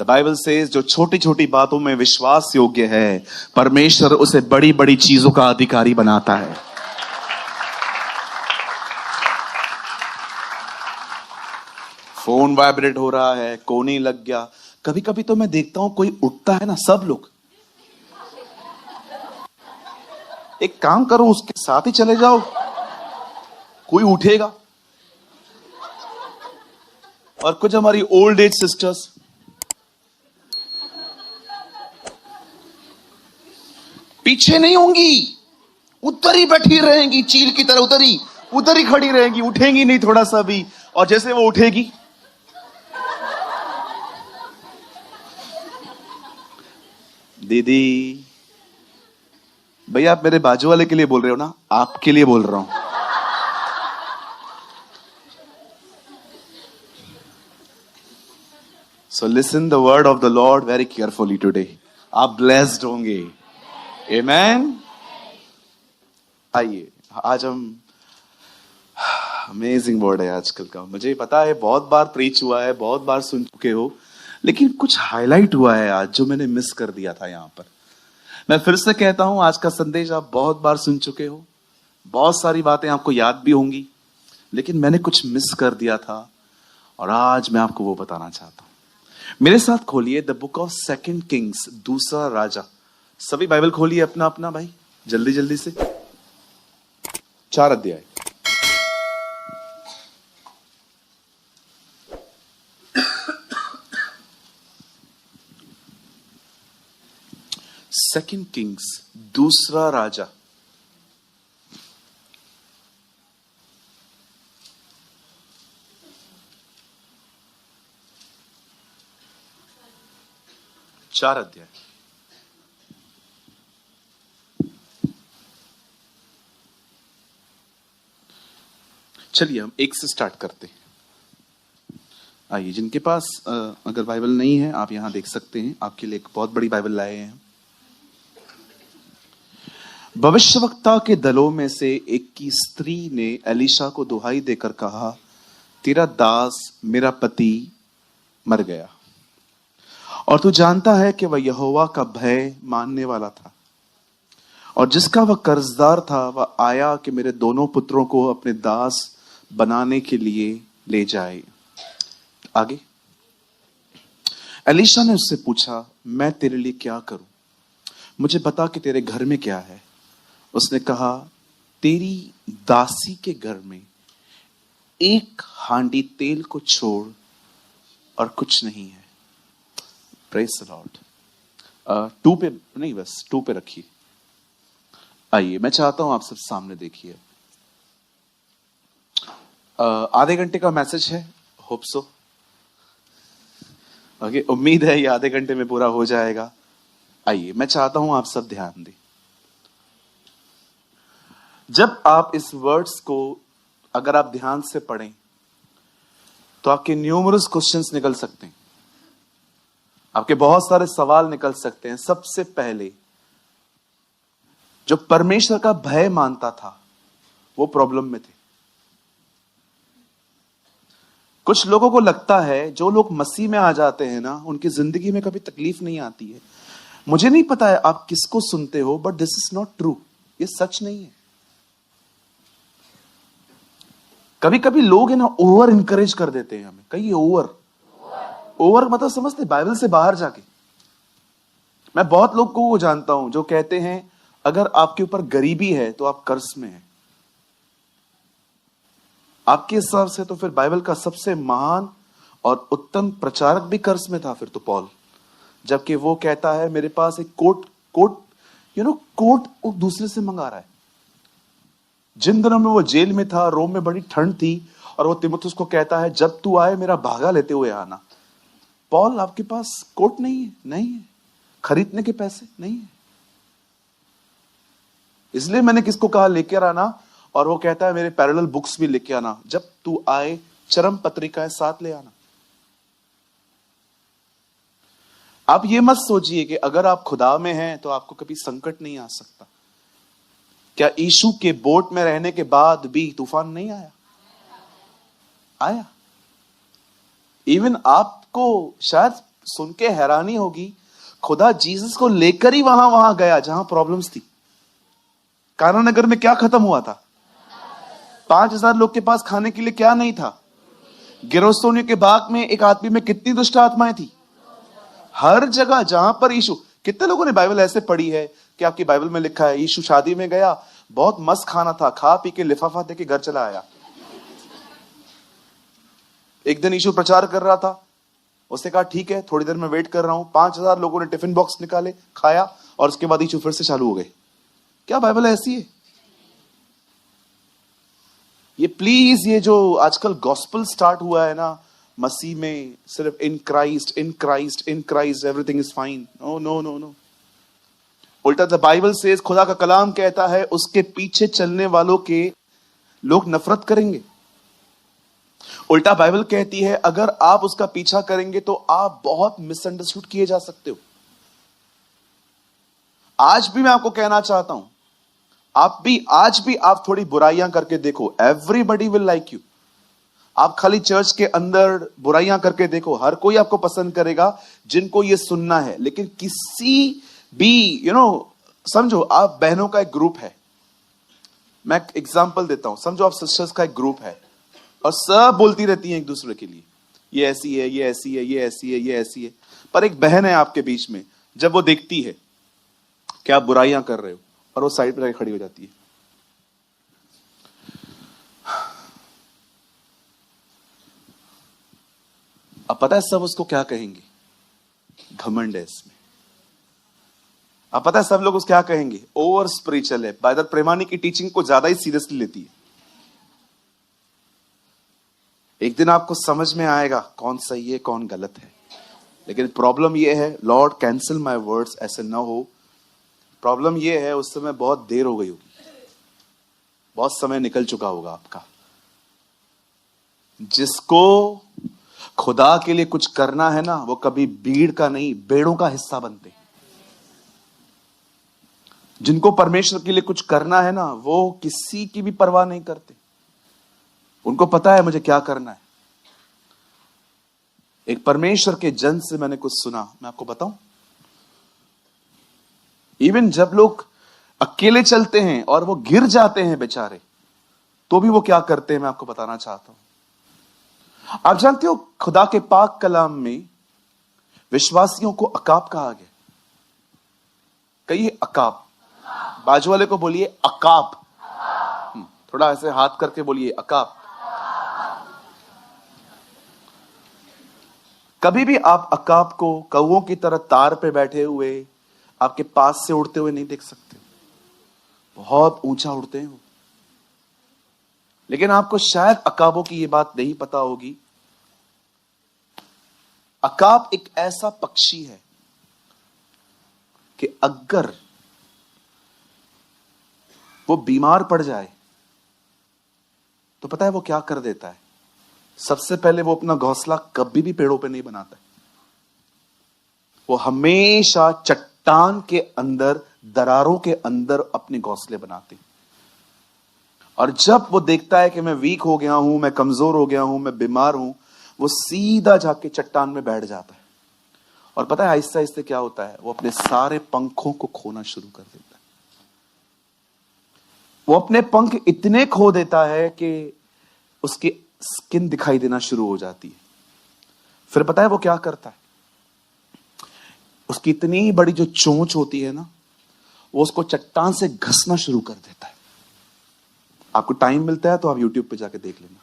The Bible says जो छोटी छोटी बातों में विश्वास योग्य है, परमेश्वर उसे बड़ी बड़ी चीजों का अधिकारी बनाता है। फोन वाइब्रेट हो रहा है, कोने लग गया। कभी कभी तो मैं देखता हूं कोई उठता है ना, सब लोग एक काम करो, उसके साथ ही चले जाओ, कोई उठेगा। और कुछ हमारी ओल्ड एज सिस्टर्स पीछे नहीं होंगी, उधर ही बैठी रहेंगी, चील की तरह उधर ही खड़ी रहेंगी, उठेंगी नहीं थोड़ा सा भी। और जैसे वो उठेगी, दीदी, भैया आप मेरे बाजू वाले के लिए बोल रहे हो ना? आपके लिए बोल रहा हूं। So listen the word of the Lord very carefully today. आप blessed होंगे। Amen. आइए, आज हम अमेजिंग वर्ड है आजकल का। मुझे पता है बहुत बार प्रीच हुआ है, बहुत बार सुन चुके हो, लेकिन कुछ हाईलाइट हुआ है आज जो मैंने मिस कर दिया था यहां पर। मैं फिर से कहता हूं, आज का संदेश आप बहुत बार सुन चुके हो, बहुत सारी बातें आपको याद भी होंगी, लेकिन मैंने कुछ मिस कर दिया था और आज मैं आपको वो बताना चाहता हूं। मेरे साथ खोलिए द बुक ऑफ 2 किंग्स, दूसरा राजा। सभी बाइबल खोलिए अपना अपना भाई, जल्दी जल्दी से। 4 अध्याय। सेकंड किंग्स, दूसरा राजा। चार अध्याय। चलिए हम 1 से स्टार्ट करते हैं। आइए, जिनके पास अगर बाइबल नहीं है आप यहां देख सकते हैं, आपके लिए एक बहुत बड़ी बाइबल लाए हैं। भविष्यवक्ता के दलों में से एक की स्त्री ने एलीशा को दुहाई देकर कहा, तेरा दास मेरा पति मर गया और तू जानता है कि वह यहोवा का भय मानने वाला था और जिसका वह कर्जदार था वह आया कि मेरे दोनों पुत्रों को अपने दास बनाने के लिए ले जाए। आगे, एलीशा ने उससे पूछा, मैं तेरे लिए क्या करूं? मुझे बता कि तेरे घर में क्या है। उसने कहा, तेरी दासी के घर में 1 हांडी तेल को छोड़ और कुछ नहीं है। Praise the Lord. 2 पे नहीं, बस 2 पे रखिए। आइए, मैं चाहता हूं आप सब सामने देखिए। आधे घंटे का मैसेज है, होप सो। ओके, उम्मीद है ये आधे घंटे में पूरा हो जाएगा। आइए, मैं चाहता हूं आप सब ध्यान दें। जब आप इस वर्ड्स को अगर आप ध्यान से पढ़ें तो आपके न्यूमरस क्वेश्चंस निकल सकते हैं, आपके बहुत सारे सवाल निकल सकते हैं। सबसे पहले, जो परमेश्वर का भय मानता था वो प्रॉब्लम में थे। कुछ लोगों को लगता है जो लोग मसीह में आ जाते हैं ना, उनकी जिंदगी में कभी तकलीफ नहीं आती है। मुझे नहीं पता है आप किसको सुनते हो, but this is not true. ये सच नहीं है। कभी कभी लोग है ना ओवर इंकरेज कर देते हैं हमें। कहीं ओवर मतलब समझते बाइबल से बाहर जाके। मैं बहुत लोग को जानता हूं जो कहते हैं अगर आपके ऊपर गरीबी है तो आप कर्ज में हैं। आपके हिसाब से तो फिर बाइबल का सबसे महान और उत्तम प्रचारक भी कर्ज में था फिर तो पॉल, जबकि वो कहता है मेरे पास एक कोट दूसरे से मंगा रहा है। जिन दिनों में वो जेल में था, रोम में बड़ी ठंड थी, और वो तीमुथियुस को कहता है जब तू आए मेरा भागा लेते हुए आना। पॉल, आपके पास कोट नहीं है, खरीदने के पैसे नहीं है, इसलिए मैंने किसको कहा लेकर आना, और वो कहता है मेरे पैरेलल बुक्स भी लेके आना, जब तू आए चरम पत्रिकाएं साथ ले आना। आप ये मत सोचिए कि अगर आप खुदा में हैं तो आपको कभी संकट नहीं आ सकता। क्या यीशु के बोट में रहने के बाद भी तूफान नहीं आया? इवन आपको शायद सुन के हैरानी होगी, खुदा जीसस को लेकर ही वहां गया जहां प्रॉब्लम्स थी। कारा नगर में क्या खत्म हुआ था? 5,000 लोग के पास खाने के लिए क्या नहीं था? गिरोस्तोनियों के बाग में एक आदमी में कितनी दुष्ट आत्माएं थी? हर जगह जहां पर यीशु, कितने लोगों ने बाइबल ऐसे पढ़ी है कि आपकी बाइबल में लिखा है यीशु शादी में गया, बहुत मस्त खाना था, खा पी के लिफाफा दे के घर चला आया। एक दिन यीशु प्रचार कर रहा था, उसने कहा ठीक है थोड़ी देर में वेट कर रहा हूं। 5,000 लोगों ने टिफिन बॉक्स निकाले, खाया, और उसके बाद यीशु फिर से चालू हो गए। क्या बाइबल ऐसी है? ये प्लीज, ये जो आजकल गॉस्पेल स्टार्ट हुआ है ना, मसीह में सिर्फ in Christ in Christ in Christ everything is fine, no no no no. उल्टा द बाइबल से, खुदा का कलाम कहता है उसके पीछे चलने वालों के लोग नफरत करेंगे। उल्टा बाइबल कहती है अगर आप उसका पीछा करेंगे तो आप बहुत मिसअंडरस्टूड किए जा सकते हो। आज भी मैं आपको कहना चाहता हूं, आज भी आप थोड़ी बुराइयां करके देखो, एवरीबडी विल लाइक यू। आप खाली चर्च के अंदर बुराइयां करके देखो, हर कोई आपको पसंद करेगा जिनको ये सुनना है। लेकिन किसी भी समझो आप बहनों का एक ग्रुप है, मैं एग्जांपल देता हूं, समझो आप सिस्टर्स का एक ग्रुप है और सब बोलती रहती हैं एक दूसरे के लिए, ये ऐसी है, ये ऐसी है, ये ऐसी है, ये ऐसी है। पर एक बहन है आपके बीच में, जब वो देखती है कि आप बुराइयां कर रहे हो, और वो साइड पर खड़ी हो जाती है। अब पता है सब उसको क्या कहेंगे? घमंड है इसमें। अब पता है सब लोग उसको क्या कहेंगे? ओवर स्पिरिचुअल है, ब्रदर प्रेमानी की टीचिंग को ज्यादा ही सीरियसली लेती है। एक दिन आपको समझ में आएगा कौन सही है कौन गलत है। लेकिन प्रॉब्लम यह है, लॉर्ड कैंसिल माय वर्ड्स, ऐसे ना हो। प्रॉब्लम यह है उस समय बहुत देर हो गई होगी, बहुत समय निकल चुका होगा आपका। जिसको खुदा के लिए कुछ करना है ना, वो कभी भीड़ का नहीं बेड़ों का हिस्सा बनते हैं। जिनको परमेश्वर के लिए कुछ करना है ना, वो किसी की भी परवाह नहीं करते। उनको पता है मुझे क्या करना है। एक परमेश्वर के जन से मैंने कुछ सुना, मैं आपको बताऊं। इवन जब लोग अकेले चलते हैं और वो गिर जाते हैं बेचारे, तो भी वो क्या करते हैं मैं आपको बताना चाहता हूं। आप जानते हो खुदा के पाक कलाम में विश्वासियों को अकाब कहा गया। कहिए अकाब, बाजू वाले को बोलिए अकाब, थोड़ा ऐसे हाथ करके बोलिए अकाब। कभी भी आप अकाब को कौओं की तरह तार पे बैठे हुए आपके पास से उड़ते हुए नहीं देख सकते, बहुत ऊंचा उड़ते हैं वो। लेकिन आपको शायद अकाबों की ये बात नहीं पता होगी, अकाब एक ऐसा पक्षी है कि अगर वो बीमार पड़ जाए तो पता है वो क्या कर देता है? सबसे पहले वो अपना घोंसला कभी भी पेड़ों पे नहीं बनाता है। वो हमेशा चट्टान के अंदर, दरारों के अंदर अपने घोंसले बनाते हैं। और जब वो देखता है कि मैं वीक हो गया हूं, मैं कमजोर हो गया हूं, मैं बीमार हूं, वो सीधा जाके चट्टान में बैठ जाता है। और पता है आहिस्ते आहिस्ते क्या होता है? वो अपने सारे पंखों को खोना शुरू कर देता है। वो अपने पंख इतने खो देता है कि उसकी स्किन दिखाई देना शुरू हो जाती है। फिर पता है वो क्या करता है? उसकी इतनी बड़ी जो चोंच होती है ना, वो उसको चट्टान से घसना शुरू कर देता है। आपको टाइम मिलता है तो आप YouTube पे जाके देख लेना।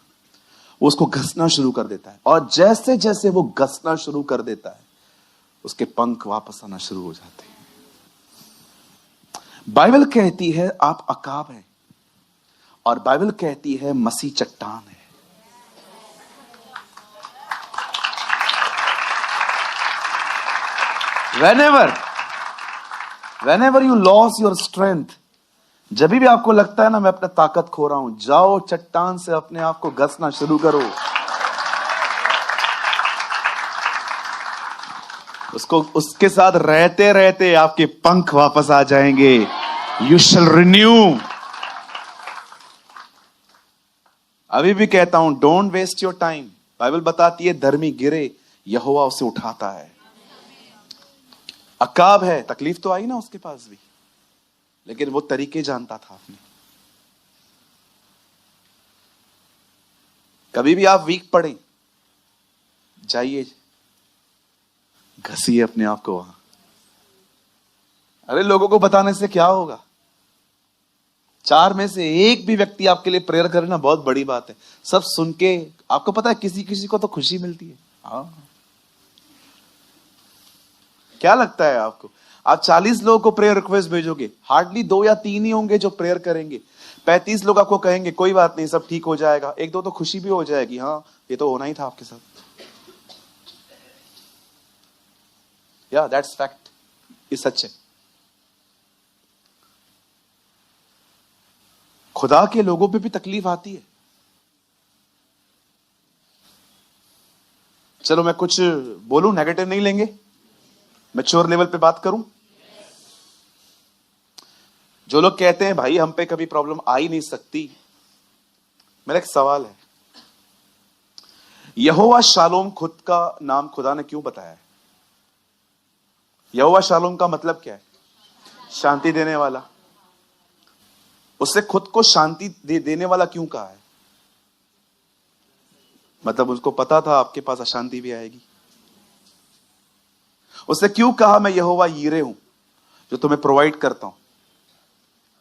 वो उसको घसना शुरू कर देता है, और जैसे जैसे वो घसना शुरू कर देता है, उसके पंख वापस आना शुरू हो जाते हैं। बाइबल कहती है आप अकाब हैं, और बाइबल कहती है मसीह चट्टान है। whenever you lose your strength, जब भी आपको लगता है ना मैं अपना ताकत खो रहा हूं, जाओ चट्टान से अपने आप को घसना शुरू करो। उसके साथ रहते रहते आपके पंख वापस आ जाएंगे। You shall renew. अभी भी कहता हूं, don't waste your time. Bible बताती है धर्मी गिरे, यहोवा उसे उठाता है। अकाब है, तकलीफ तो आई ना उसके पास भी, लेकिन वो तरीके जानता था अपने। कभी भी आप वीक पड़े, जाइए घसीए अपने आप को वहां। अरे लोगों को बताने से क्या होगा? 4 में से एक भी व्यक्ति आपके लिए प्रेयर करे ना, बहुत बड़ी बात है। सब सुन के आपको पता है किसी किसी को तो खुशी मिलती है। हाँ, क्या लगता है आपको? आप 40 लोगों को प्रेयर रिक्वेस्ट भेजोगे, हार्डली 2 या 3 ही होंगे जो प्रेयर करेंगे। 35 लोग आपको कहेंगे कोई बात नहीं, सब ठीक हो जाएगा। 1-2 तो खुशी भी हो जाएगी, हाँ ये तो होना ही था आपके साथ। या दैट्स फैक्ट, ये सच है। खुदा के लोगों पे भी तकलीफ आती है। चलो मैं कुछ बोलूं, नेगेटिव नहीं लेंगे, मैच्योर लेवल पे बात करूं। जो लोग कहते हैं भाई हम पे कभी प्रॉब्लम आ ही नहीं सकती, मेरा एक सवाल है, यहोवा शालोम खुद का नाम खुदा ने क्यों बताया है? यहोवा शालोम का मतलब क्या है? शांति देने वाला। उससे खुद को शांति देने वाला क्यों कहा है? मतलब उसको पता था आपके पास अशांति भी आएगी। उससे क्यों कहा मैं यहोवा यीरे हूं, जो तुम्हें प्रोवाइड करता हूं?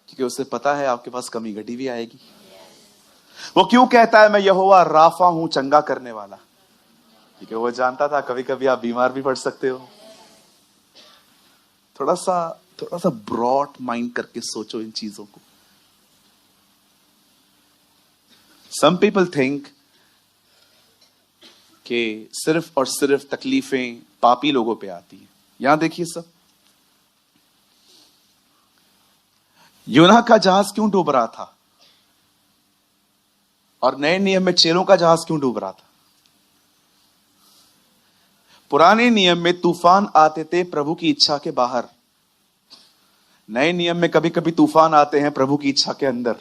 क्योंकि उससे पता है आपके पास कमी घटी भी आएगी। वो क्यों कहता है मैं यहोवा राफा हूं, चंगा करने वाला? क्योंकि वो जानता था कभी कभी आप बीमार भी पड़ सकते हो। थोड़ा सा ब्रॉड माइंड करके सोचो इन चीजों को। सम पीपल थिंक कि सिर्फ और सिर्फ तकलीफें पापी लोगों पे आती हैं। यहां देखिए सब, यूना का जहाज क्यों डूब रहा था और नए नियम में चेलों का जहाज क्यों डूब रहा था? पुराने नियम में तूफान आते थे प्रभु की इच्छा के बाहर, नए नियम में कभी कभी तूफान आते हैं प्रभु की इच्छा के अंदर।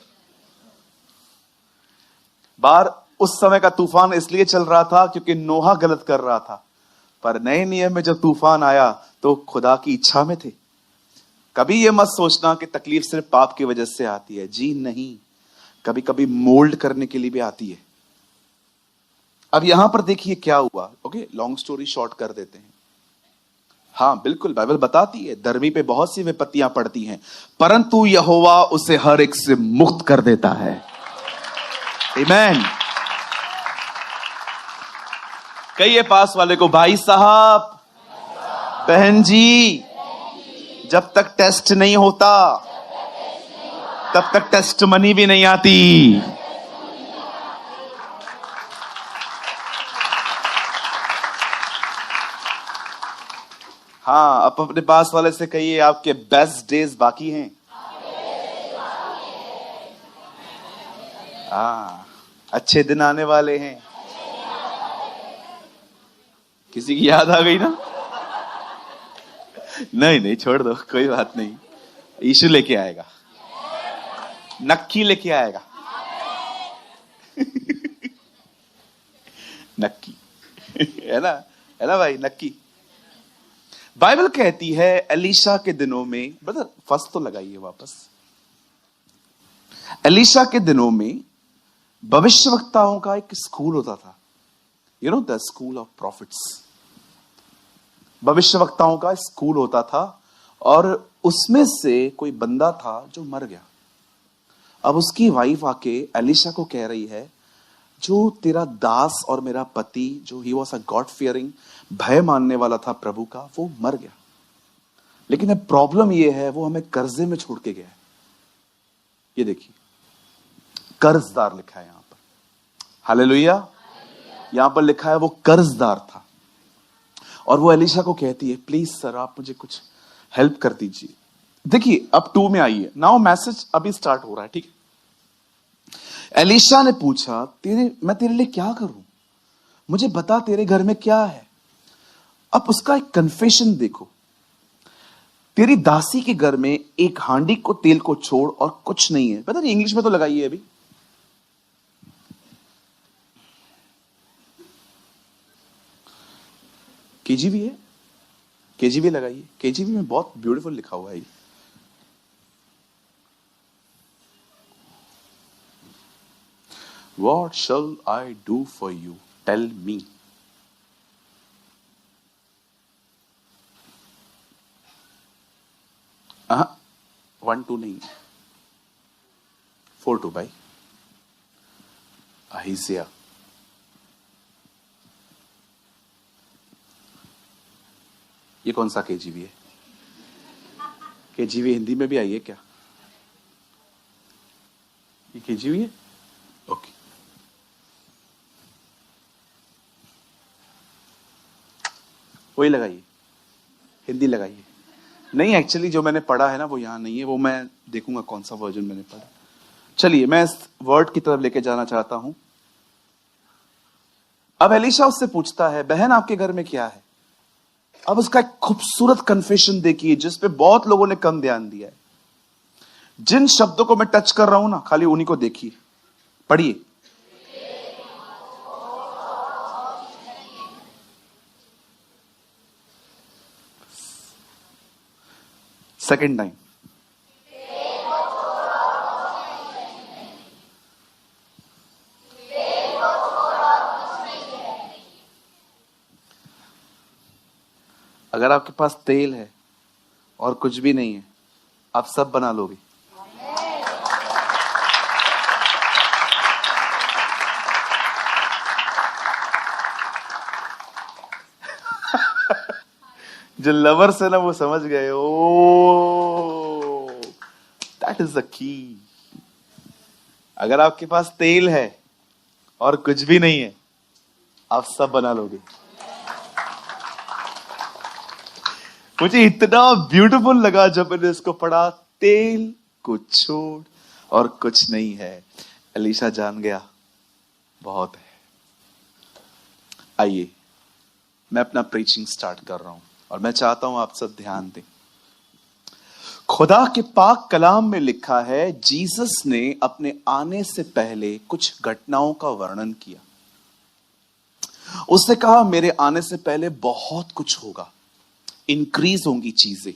बाहर उस समय का तूफान इसलिए चल रहा था क्योंकि नोहा गलत कर रहा था, पर नए नियम में जब तूफान आया तो खुदा की इच्छा में थे। कभी यह मत सोचना कि तकलीफ सिर्फ पाप की वजह से आती है, जी नहीं, कभी कभी मोल्ड करने के लिए भी आती है। अब यहां पर देखिए क्या हुआ। ओके, लॉन्ग स्टोरी शॉर्ट कर देते हैं। हाँ बिल्कुल, बाइबल बताती है धर्मी पे बहुत सी विपत्तियां पड़ती हैं, परंतु यहोवा उसे हर एक से मुक्त कर देता है। आमीन। कहिए पास वाले को, भाई साहब, बहन जी, जब तक टेस्ट नहीं होता तब तक टेस्ट मनी भी नहीं आती। हाँ, अब अपने पास वाले से कहिए आपके बेस्ट डेज बाकी हैं। हाँ, अच्छे दिन आने वाले हैं। किसी की याद आ गई ना? नहीं नहीं, छोड़ दो, कोई बात नहीं। यीशु लेके आएगा, नक्की लेके आएगा। नक्की है ना भाई, नक्की। बाइबल कहती है एलीशा के दिनों में, ब्रदर फर्स्ट तो लगाइए वापस। एलीशा के दिनों में भविष्यवक्ताओं का एक स्कूल होता था, you know the school of prophets. भविष्यवक्ताओं का स्कूल होता था और उसमें से कोई बंदा था जो मर गया। अब उसकी वाइफ आके एलीशा को कह रही है, जो तेरा दास और मेरा पति, जो he was a God fearing, भय मानने वाला था प्रभु का, वो मर गया। लेकिन अब प्रॉब्लम ये है, वो हमें कर्जे में छोड़ के गया है। ये देखिए, कर्जदार लिखा है यहां पर। हालेलुया। यहां पर लिखा है वो कर्जदार था। और वो एलीशा को कहती है, प्लीज सर आप मुझे कुछ हेल्प कर दीजिए। देखिए अब 2 में आइए, नाउ मैसेज अभी स्टार्ट हो रहा है, ठीक है। एलीशा ने पूछा, मैं तेरे लिए क्या करूं, मुझे बता तेरे घर में क्या है। अब उसका एक कन्फेशन देखो, तेरी दासी के घर में एक हांडी को तेल को छोड़ और कुछ नहीं है। पता नहीं, इंग्लिश में तो लगाइए अभी। केजीवी है, केजीवी लगाइए, केजीवी में बहुत ब्यूटीफुल लिखा हुआ है। What shall I do for you? Tell me. हाँ, 1-2 नहीं, 4-2 भाई। अहिज्या, ये कौन सा केजीवी है? केजीवी हिंदी में भी आई है क्या? ये केजीवी है? ओके। वही लगाइए, हिंदी लगाइए। नहीं, एक्चुअली जो मैंने पढ़ा है ना वो यहां नहीं है, वो मैं देखूंगा कौन सा वर्जन मैंने पढ़ा। चलिए, मैं इस वर्ड की तरफ लेके जाना चाहता हूं। अब एलीशा उससे पूछता है, बहन आपके घर में क्या है? अब उसका एक खूबसूरत कन्फेशन देखिए, जिसपे बहुत लोगों ने कम ध्यान दिया है। जिन शब्दों को मैं टच कर रहा हूं ना, खाली उन्हीं को देखिए, पढ़िए। सेकेंड टाइम, अगर आपके पास तेल है और कुछ भी नहीं है, आप सब बना लोगे। जो लवर्स है ना वो समझ गए। ओ, दैट इज द की। अगर आपके पास तेल है और कुछ भी नहीं है, आप सब बना लोगे। मुझे इतना ब्यूटीफुल लगा जब मैंने इसको पढ़ा। तेल को छोड़ और कुछ नहीं है। एलीशा जान गया बहुत है। आइए, मैं अपना प्रीचिंग स्टार्ट कर रहा हूं और मैं चाहता हूं आप सब ध्यान दें। खुदा के पाक कलाम में लिखा है, जीसस ने अपने आने से पहले कुछ घटनाओं का वर्णन किया। उसने कहा, मेरे आने से पहले बहुत कुछ होगा, इंक्रीज होंगी चीजें,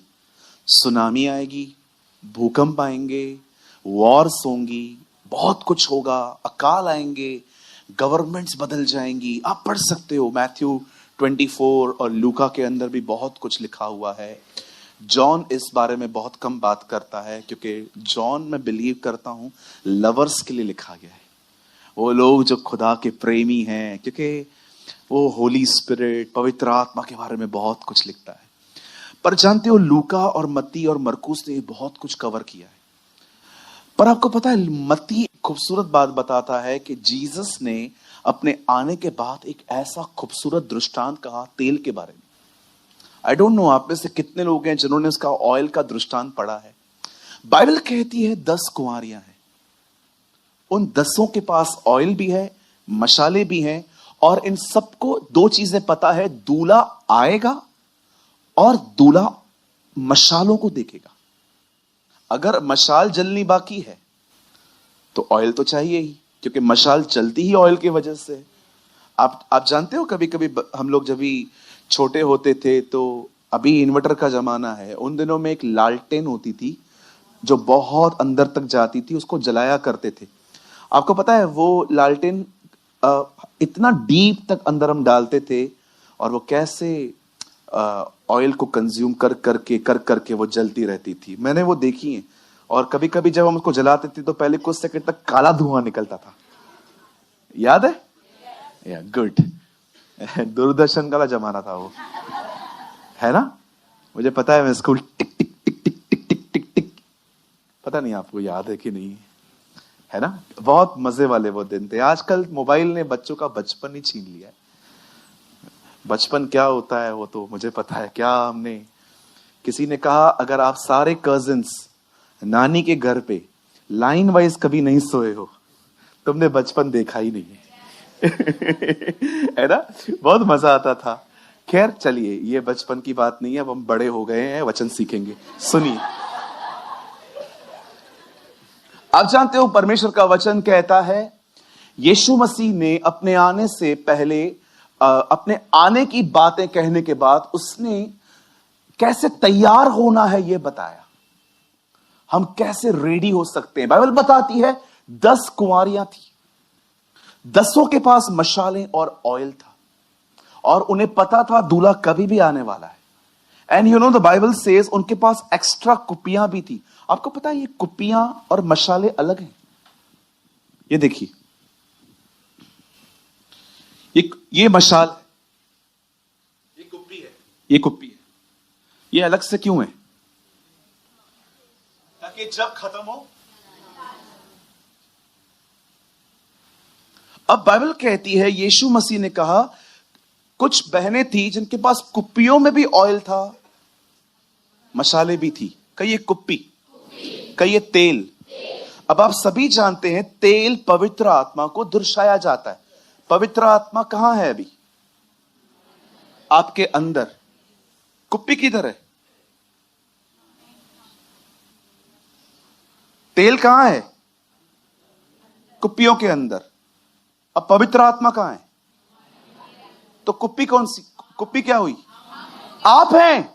सुनामी आएगी, भूकंप आएंगे, वॉर्स होंगी, बहुत कुछ होगा, अकाल आएंगे, गवर्नमेंट्स बदल जाएंगी। आप पढ़ सकते हो, मैथ्यू 24 और लूका के अंदर भी बहुत कुछ लिखा हुआ है। जॉन इस बारे में बहुत कम बात करता है, क्योंकि जॉन मैं बिलीव करता हूं लवर्स के लिए लिखा गया है। वो लोग जो खुदा के प्रेमी हैं, क्योंकि वो होली स्पिरिट, पवित्र आत्मा के बारे में बहुत कुछ लिखता है। पर जानते हो, लूका और मत्ती और मरकुस ने बहुत कुछ कवर किया है। पर आपको पता है, मत्ती खूबसूरत बात बताता है कि जीसस ने अपने आने के बाद एक ऐसा खूबसूरत दृष्टांत कहा तेल के बारे में। आई डोंट नो आप में से कितने लोग हैं जिन्होंने उसका ऑयल का दृष्टांत पढ़ा है। बाइबल कहती है 10 कुंवारियां हैं, उन 10 के पास ऑयल भी है, मशाले भी हैं, और इन सबको 2 चीजें पता है, दूल्हा आएगा और दूल्हा मशालों को देखेगा। अगर मशाल जलनी बाकी है तो ऑयल तो चाहिए ही, क्योंकि मशाल चलती ही ऑयल की वजह से। आप जानते हो, कभी कभी हम लोग जब भी छोटे होते थे, तो अभी इन्वर्टर का जमाना है, उन दिनों में एक लालटेन होती थी जो बहुत अंदर तक जाती थी, उसको जलाया करते थे। आपको पता है वो लालटेन इतना डीप तक अंदर हम डालते थे, और वो कैसे ऑयल को कंज्यूम कर करके वो जलती रहती थी। मैंने वो देखी है। और कभी कभी जब हम उसको जलाते थे तो पहले कुछ सेकंड तक काला धुआं निकलता था, याद है? या गुड। दूरदर्शन का जमाना था वो, है ना? मुझे पता है, मैं स्कूल टिक टिक टिक टिक टिक टिक टिक टिक, पता नहीं आपको याद है कि नहीं, है ना? बहुत मजे वाले वो दिन थे। आजकल मोबाइल ने बच्चों का बचपन ही छीन लिया है। बचपन क्या होता है वो तो मुझे पता है। क्या हमने, किसी ने कहा, अगर आप सारे कजिन्स नानी के घर पे लाइन वाइज कभी नहीं सोए हो, तुमने बचपन देखा ही नहीं है ना? बहुत मजा आता था। खैर चलिए, ये बचपन की बात नहीं है, अब हम बड़े हो गए हैं, वचन सीखेंगे। सुनिए, आप जानते हो परमेश्वर का वचन कहता है, यीशु मसीह ने अपने आने से पहले, अपने आने की बातें कहने के बाद, उसने कैसे तैयार होना है यह बताया, हम कैसे रेडी हो सकते हैं। बाइबल बताती है 10 कुंवारियां थी, 10 के पास मशालें और ऑयल था, और उन्हें पता था दूल्हा कभी भी आने वाला है। And you know the Bible says उनके पास एक्स्ट्रा कुप्पियां भी थी। आपको पता है ये कुप्पियां और मशाले अलग हैं। ये देखिए, ये मशाल है, ये कुप्पी है, ये कुप्पी है। ये अलग से क्यों है? ताकि जब खत्म हो। अब बाइबल कहती है यीशु मसीह ने कहा कुछ बहनें थी जिनके पास कुप्पियों में भी ऑयल था, मशाले भी थी। कहिए कुप्पी, कहिए तेल। अब आप सभी जानते हैं तेल पवित्र आत्मा को दर्शाया जाता है। पवित्र आत्मा कहां है अभी? आपके अंदर। कुप्पी किधर है? तेल कहां है? कुप्पियों के अंदर। अब पवित्र आत्मा कहां है? तो कुप्पी कौन सी? कुप्पी क्या हुई? आप हैं।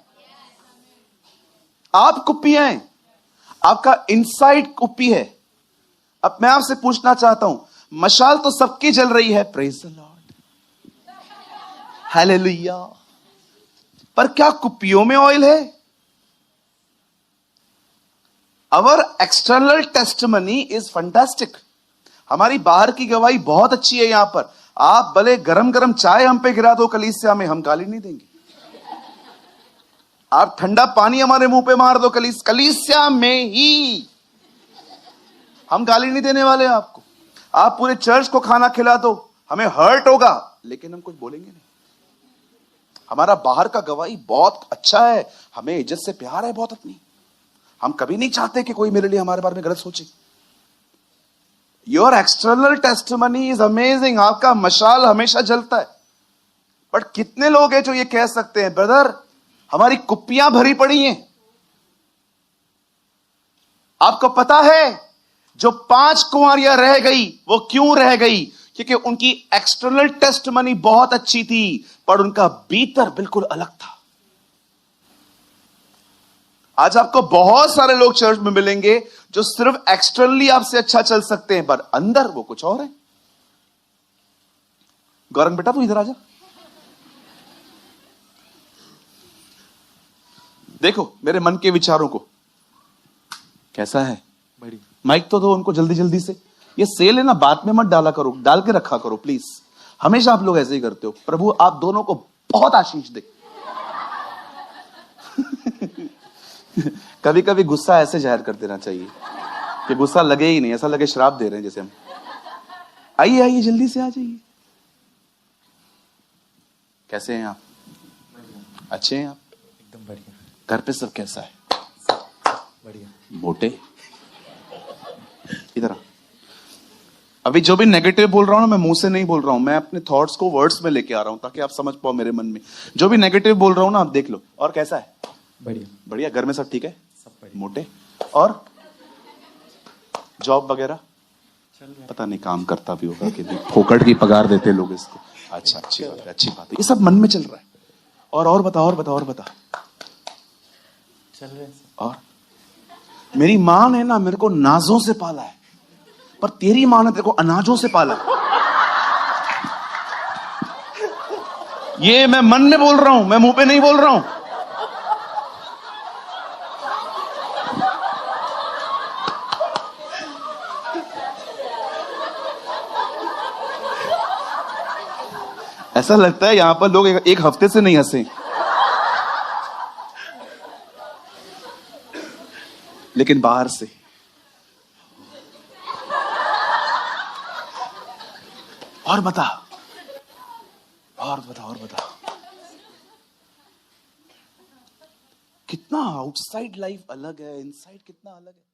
आप कुप्पी हैं, आपका इनसाइड कुप्पी है। अब मैं आपसे पूछना चाहता हूं, मशाल तो सबकी जल रही है, प्रेज द लॉर्ड, हालेलुया, पर क्या कुप्पियों में ऑयल है? अवर एक्सटर्नल टेस्टिमनी इज फैंटास्टिक। हमारी बाहर की गवाही बहुत अच्छी है। यहां पर आप भले गरम गरम चाय हम पे गिरा दो कलीसिया में, हम गाली नहीं देंगे। आप ठंडा पानी हमारे मुंह पे मार दो कलीसिया में ही, हम गाली नहीं देने वाले आपको। आप पूरे चर्च को खाना खिला दो, हमें हर्ट होगा लेकिन हम कुछ बोलेंगे नहीं। हमारा बाहर का गवाही बहुत अच्छा है, हमें इज्जत से प्यार है बहुत अपनी। हम कभी नहीं चाहते कि कोई मेरे लिए हमारे बारे में गलत सोचे। Your external testimony is amazing. आपका मशाल हमेशा जलता है। बट कितने लोग हैं जो ये कह सकते हैं ब्रदर हमारी कुप्पियां भरी पड़ी हैं। आपको पता है जो 5 कुंवारियां रह गई वो क्यों रह गई? क्योंकि उनकी एक्सटर्नल टेस्टिमनी बहुत अच्छी थी पर उनका भीतर बिल्कुल अलग था। आज आपको बहुत सारे लोग चर्च में मिलेंगे जो सिर्फ एक्सटर्नली आपसे अच्छा चल सकते हैं पर अंदर वो कुछ और है। गौरंग बेटा तू इधर आजा। देखो मेरे मन के विचारों को। कैसा है? बढ़िया। माइक तो दो उनको जल्दी जल्दी से। ये सेल है ना, बात में मत डाला करो, डाल के रखा करो प्लीज। हमेशा आप लोग ऐसे ही करते हो। प्रभु आप दोनों को बहुत आशीष दे। कभी कभी गुस्सा ऐसे जाहिर कर देना चाहिए कि गुस्सा लगे ही नहीं, ऐसा लगे श्राप दे रहे हैं जैसे हम। आइए आइए जल्दी से आ जाइए। कैसे हैं आप? अच्छे हैं आप? एकदम बढ़िया। घर पे सब कैसा है? बढ़िया। मोटे इधर। अभी जो भी नेगेटिव बोल रहा हूं ना, मैं मुंह से नहीं बोल रहा हूं, मैं अपने थॉट्स को वर्ड्स में लेके आ रहा हूं ताकि आप समझ पाओ मेरे मन में। जो भी नेगेटिव बोल रहा हूं ना आप देख लो। और कैसा है? बढ़िया। बढ़िया। घर में सब ठीक है? सब बढ़िया। मोटे। और जॉब वगैरह चल रहा है। पता नहीं काम करता भी होगा कि नहीं, फोकट की पगार देते लोग इसको। अच्छा अच्छी बात है, अच्छी बात है। ये सब मन में चल रहा है। और बता, और बता, और बता। चल रहे हैं। और मेरी मां ने ना मेरे को नाजों से पाला है पर तेरी मां ने तेरे को अनाजों से पाला है। ये मैं मन में बोल रहा हूं, मैं मुंह पे नहीं बोल रहा हूं। ऐसा लगता है यहां पर लोग एक हफ्ते से नहीं हंसे, लेकिन बाहर से। और बता, और बता, और बता। कितना आउटसाइड लाइफ अलग है, इनसाइड कितना अलग है।